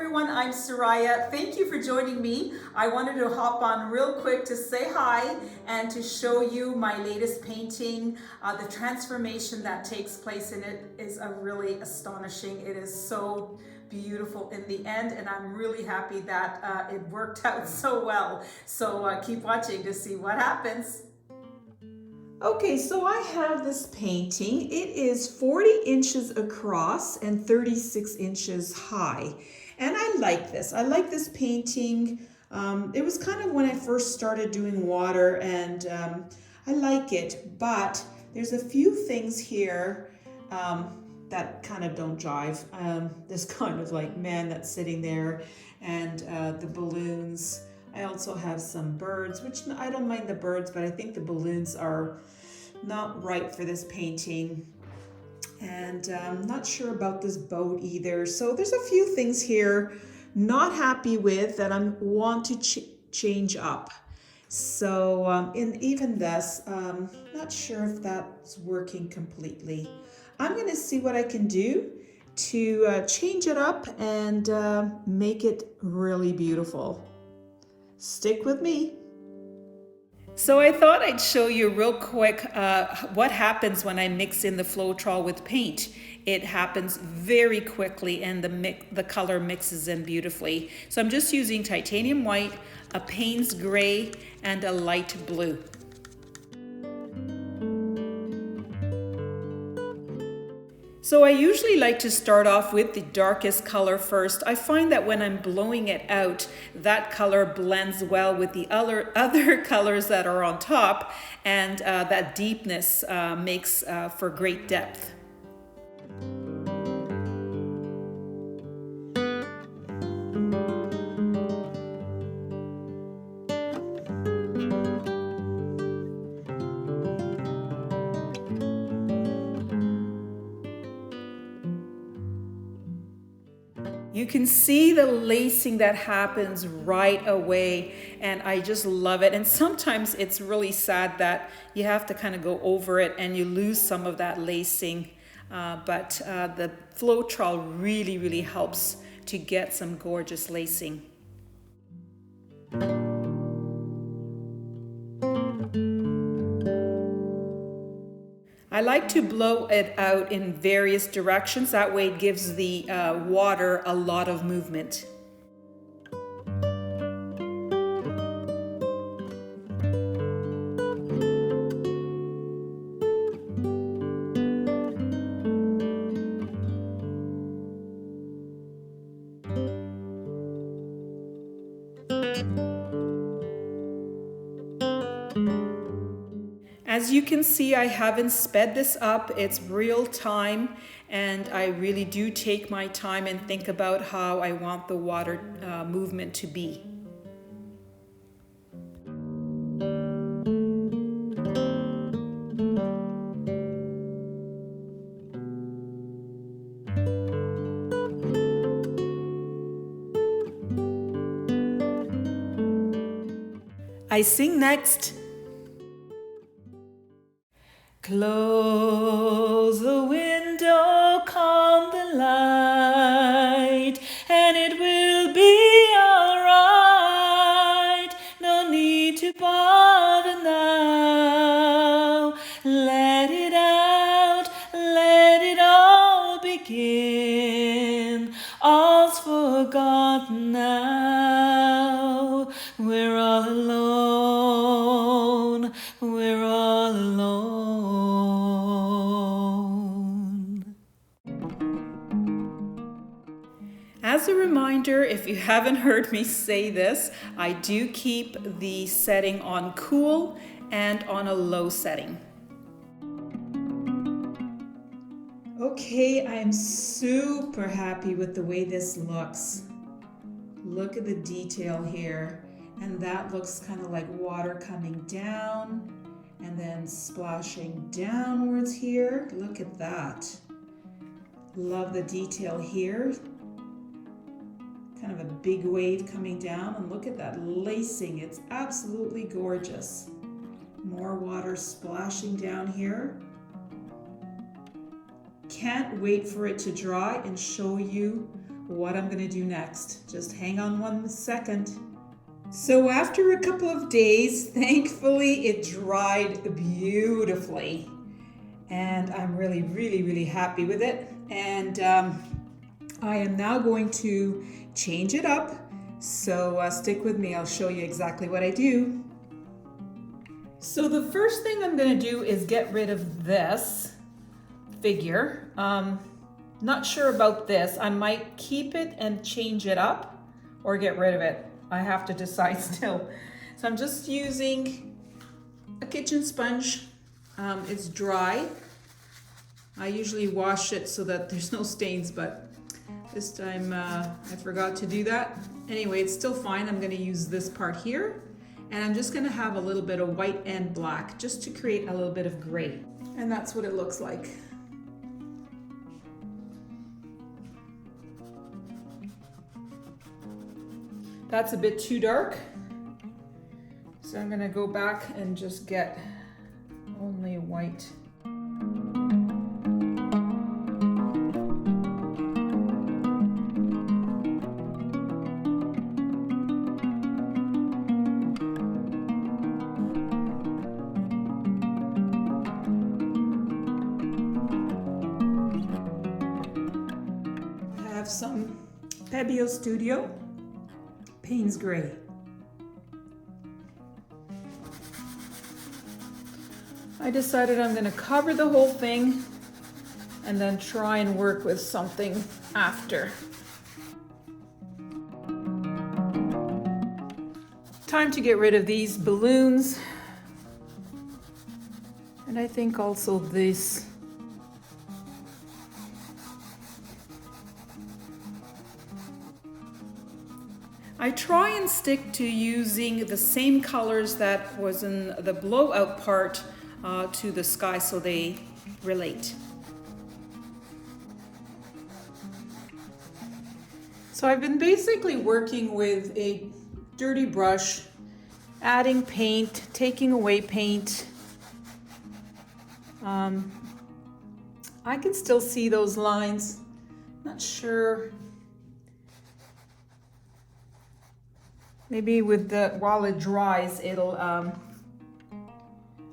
everyone, I'm Soraya. Thank you for joining me. I wanted to hop on real quick to say hi and to show you my latest painting. The transformation that takes place in it is really astonishing. It is so beautiful in the end, and I'm really happy that it worked out so well. So keep watching to see what happens. Okay, so I have this painting. It is 40 inches across and 36 inches high. And I like this. I like this painting. It was kind of when I first started doing water, and I like it, but there's a few things here that kind of don't jive. This kind of like man that's sitting there, and the balloons. I also have some birds, which I don't mind the birds, but I think the balloons are not right for this painting. And I'm not sure about this boat either. So there's a few things here not happy with that I want to change up. So even this, not sure if that's working completely. I'm going to see what I can do to change it up and make it really beautiful. Stick with me. So I thought I'd show you real quick what happens when I mix in the Floetrol with paint. It happens very quickly, and the color mixes in beautifully. So I'm just using titanium white, a Payne's gray, and a light blue. So I usually like to start off with the darkest color first. I find that when I'm blowing it out, that color blends well with the other colors that are on top, and that deepness makes for great depth. You can see the lacing that happens right away, and I just love it. And sometimes it's really sad that you have to kind of go over it and you lose some of that lacing. But the Floetrol really helps to get some gorgeous lacing. I like to blow it out in various directions. That way it gives the water a lot of movement. As you can see, I haven't sped this up. It's real time, and I really do take my time and think about how I want the water movement to be. I sing next. Close the window, calm the light, and it will be alright. No need to bother now. Let it out, let it all begin. All's forgotten now. We're all alone. We're all alone. As a reminder, if you haven't heard me say this, I do keep the setting on cool and on a low setting. Okay, I am super happy with the way this looks. Look at the detail here, and that looks kind of like water coming down and then splashing downwards here. Look at that. Love the detail here. Kind of a big wave coming down, and look at that lacing. It's absolutely gorgeous. More water splashing down here. Can't wait for it to dry and show you what I'm gonna do next. Just hang on 1 second. So after a couple of days, thankfully it dried beautifully. And I'm really happy with it. And I am now going to change it up. So stick with me, I'll show you exactly what I do. So the first thing I'm gonna do is get rid of this figure. Not sure about this. I might keep it and change it up or get rid of it. I have to decide still. So I'm just using a kitchen sponge. It's dry. I usually wash it so that there's no stains, but this time I forgot to do that. Anyway, it's still fine. I'm gonna use this part here, and I'm just gonna have a little bit of white and black just to create a little bit of gray. And that's what it looks like. That's a bit too dark. So I'm gonna go back and just get only white. I have some Pebeo Studio Payne's Gray. I decided I'm going to cover the whole thing and then try and work with something after. Time to get rid of these balloons. And I think also this. I try and stick to using the same colors that was in the blowout part to the sky so they relate. So I've been basically working with a dirty brush, adding paint, taking away paint. I can still see those lines. Not sure. Maybe with while it dries, it'll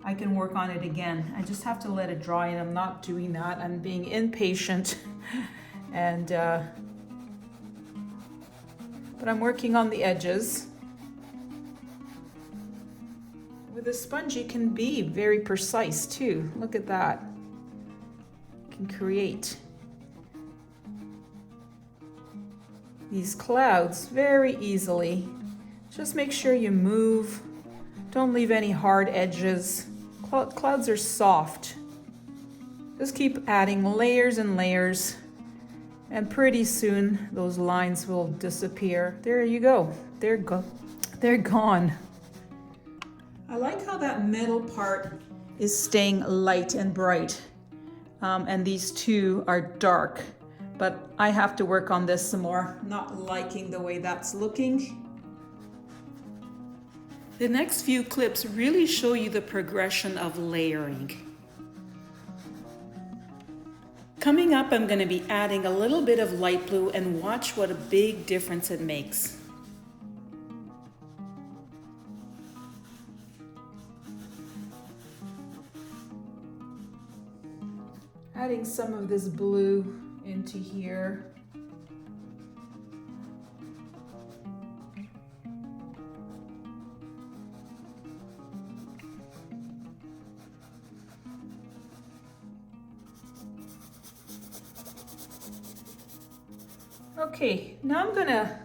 I can work on it again. I just have to let it dry, and I'm not doing that. I'm being impatient, and but I'm working on the edges. With a sponge, you can be very precise too. Look at that. You can create these clouds very easily. Just make sure you move. Don't leave any hard edges. Clouds are soft. Just keep adding layers and layers, and pretty soon those lines will disappear. There you go. They're gone. I like how that middle part is staying light and bright, and these two are dark. But I have to work on this some more. Not liking the way that's looking. The next few clips really show you the progression of layering. Coming up, I'm going to be adding a little bit of light blue, and watch what a big difference it makes. Adding some of this blue into here. Okay, now I'm gonna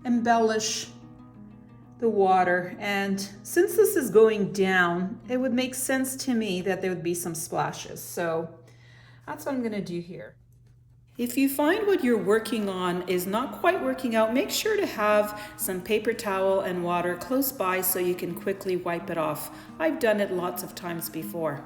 embellish the water, and since this is going down, it would make sense to me that there would be some splashes. So that's what I'm gonna do here. If you find what you're working on is not quite working out, make sure to have some paper towel and water close by so you can quickly wipe it off. I've done it lots of times before.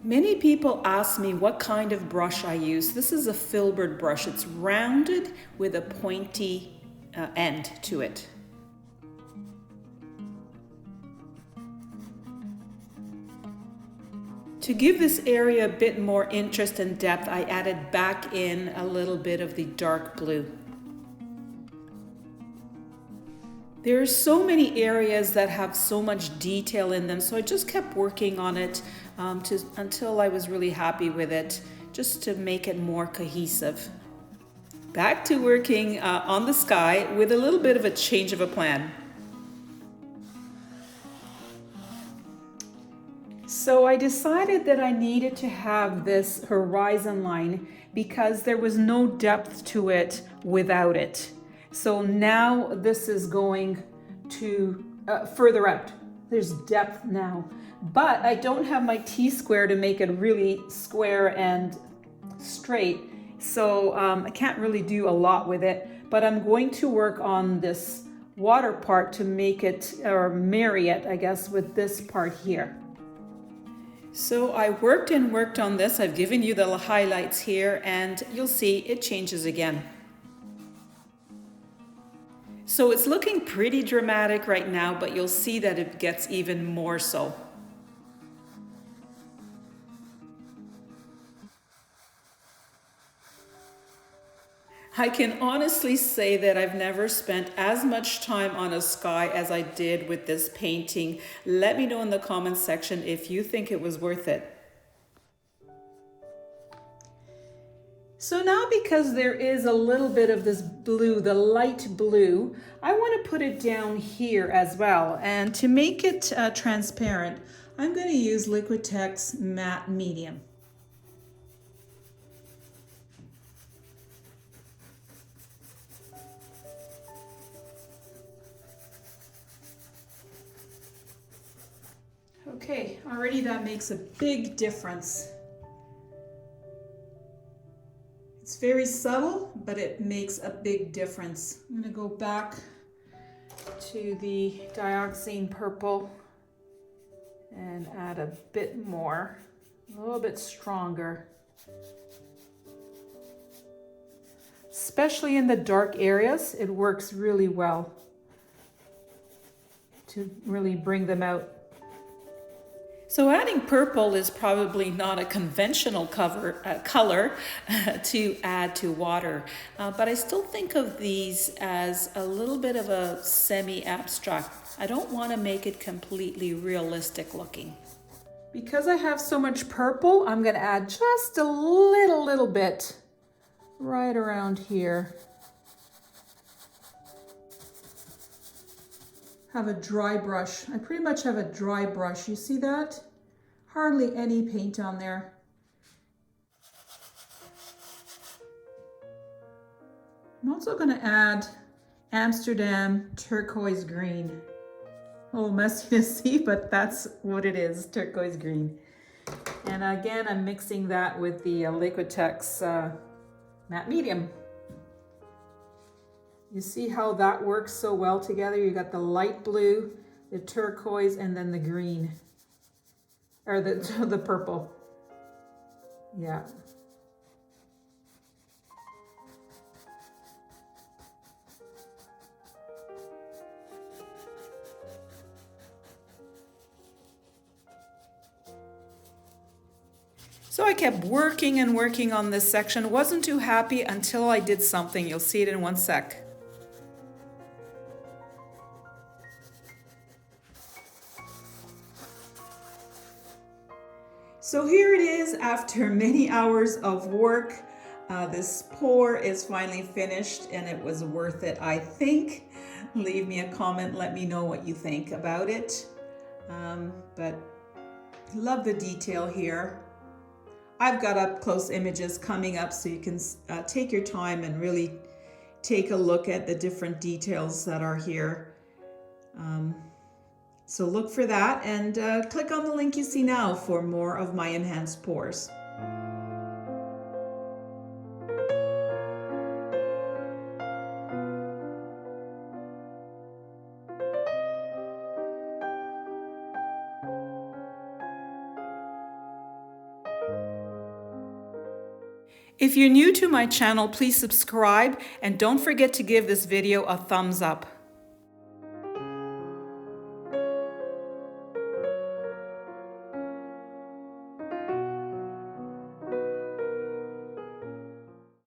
Many people ask me what kind of brush I use. This is a filbert brush. It's rounded with a pointy end to it. To give this area a bit more interest and depth, I added back in a little bit of the dark blue. There are so many areas that have so much detail in them, so I just kept working on it until I was really happy with it, just to make it more cohesive. Back to working on the sky with a little bit of a change of a plan. So I decided that I needed to have this horizon line because there was no depth to it without it. So now this is going to further out. There's depth now, but I don't have my T-square to make it really square and straight. So I can't really do a lot with it, but I'm going to work on this water part to make it, or marry it, I guess, with this part here. So I worked and worked on this. I've given you the highlights here and you'll see it changes again. So it's looking pretty dramatic right now, but you'll see that it gets even more so. I can honestly say that I've never spent as much time on a sky as I did with this painting. Let me know in the comments section if you think it was worth it. So now, because there is a little bit of this blue, the light blue, I want to put it down here as well. And to make it transparent, I'm going to use Liquitex Matte Medium. Okay, already that makes a big difference. It's very subtle, but it makes a big difference. I'm going to go back to the dioxazine purple and add a bit more, a little bit stronger. Especially in the dark areas, it works really well to really bring them out. So adding purple is probably not a conventional color to add to water, but I still think of these as a little bit of a semi-abstract. I don't want to make it completely realistic looking. Because I have so much purple, I'm going to add just a little bit right around here. Have a dry brush. I pretty much have a dry brush. You see that? Hardly any paint on there. I'm also going to add Amsterdam turquoise green. A little messy to see, but that's what it is, turquoise green. And again, I'm mixing that with the Liquitex Matte Medium. You see how that works so well together? You got the light blue, the turquoise, and then the green, or the purple. Yeah. So I kept working and working on this section. Wasn't too happy until I did something. You'll see it in one sec. So here it is after many hours of work. This pour is finally finished and it was worth it, I think. Leave me a comment, let me know what you think about it. But love the detail here. I've got up close images coming up so you can take your time and really take a look at the different details that are here. So look for that and click on the link you see now for more of my enhanced pours. If you're new to my channel, please subscribe and don't forget to give this video a thumbs up.